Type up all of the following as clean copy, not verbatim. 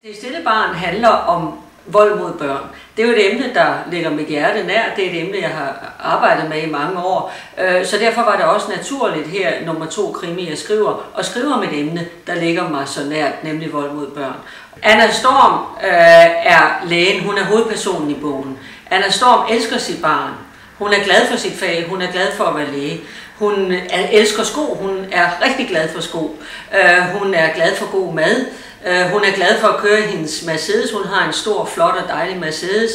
Det stille barn handler om vold mod børn. Det er jo et emne, der ligger mit hjerte nær. Det er et emne, jeg har arbejdet med i mange år. Så derfor var det også naturligt her, nummer 2 krimi, jeg skriver om et emne, der ligger mig så nært, nemlig vold mod børn. Anna Storm er lægen, hun er hovedpersonen i bogen. Anna Storm elsker sit barn. Hun er glad for sit fag, hun er glad for at være læge. Hun elsker sko, hun er rigtig glad for sko. Hun er glad for god mad. Hun er glad for at køre hendes Mercedes. Hun har en stor, flot og dejlig Mercedes.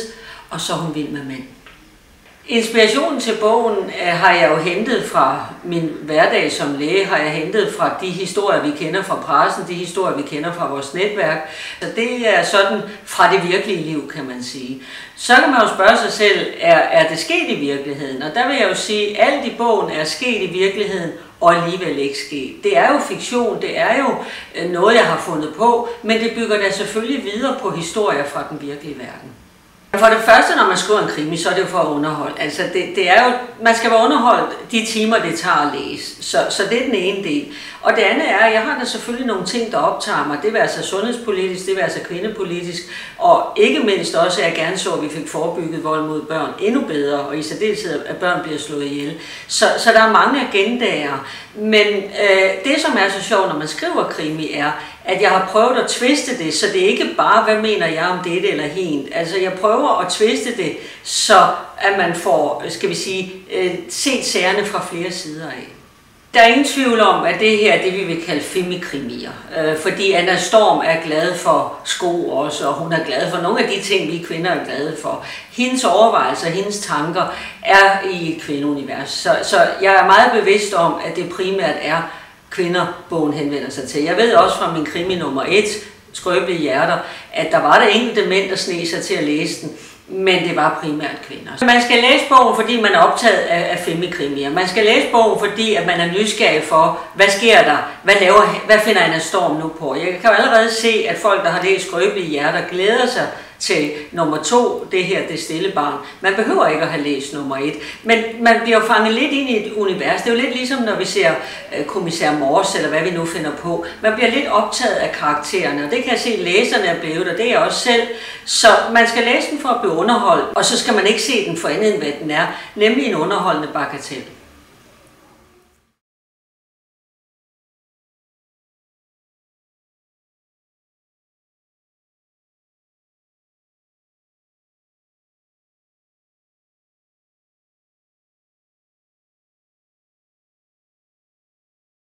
Og så er hun vild med mænd. Inspirationen til bogen har jeg jo hentet fra min hverdag som læge, har jeg hentet fra de historier, vi kender fra pressen, de historier, vi kender fra vores netværk. Så det er sådan fra det virkelige liv, kan man sige. Så kan man jo spørge sig selv, er det sket i virkeligheden? Og der vil jeg jo sige, at alt i bogen er sket i virkeligheden, og alligevel ikke sket. Det er jo fiktion, det er jo noget, jeg har fundet på, men det bygger da selvfølgelig videre på historier fra den virkelige verden. For det første, når man skriver en krimi, så er det jo for at underholde. Altså det er jo, man skal være underholdt de timer, det tager at læse. Så det er den ene del. Og det andet er, at jeg har da selvfølgelig nogle ting, der optager mig. Det vil altså sundhedspolitisk, det vil altså kvindepolitisk. Og ikke mindst også, at jeg gerne så, at vi fik forebygget vold mod børn endnu bedre. Og i særdeleshed, at børn bliver slået ihjel. Så der er mange agendaer. Men det, som er så sjovt, når man skriver krimi, er, at jeg har prøvet at twiste det, så det er ikke bare, hvad mener jeg om dette eller hent. Altså jeg prøver at twiste det, så at man får, skal vi sige, set sagerne fra flere sider af. Der er ingen tvivl om, at det her er det, vi vil kalde femikrimier. Fordi Anna Storm er glad for sko også, og hun er glad for nogle af de ting, vi kvinder er glade for. Hendes overvejelser, hendes tanker er i et kvindeunivers. Så jeg er meget bevidst om, at det primært er kvinder, bogen henvender sig til. Jeg ved også fra min krimi nummer 1, Skrøbelige hjerter, at der var der enkelte mænd, der sneg sig til at læse den, men det var primært kvinder. Man skal læse bogen, fordi man er optaget af femikrimier. Man skal læse bogen, fordi at man er nysgerrig for, hvad sker der? Hvad finder Anna Storm nu på? Jeg kan jo allerede se, at folk, der har læst Skrøbelige hjerter, glæder sig til nummer 2, det her, det stille barn. Man behøver ikke at have læst nummer 1, men man bliver jo fanget lidt ind i et univers. Det er jo lidt ligesom, når vi ser kommissær Morse, eller hvad vi nu finder på. Man bliver lidt optaget af karaktererne, og det kan jeg se, at læserne er blevet, og det er jeg også selv. Så man skal læse den for at blive underholdt, og så skal man ikke se den for andet, end hvad den er, nemlig en underholdende bagatel.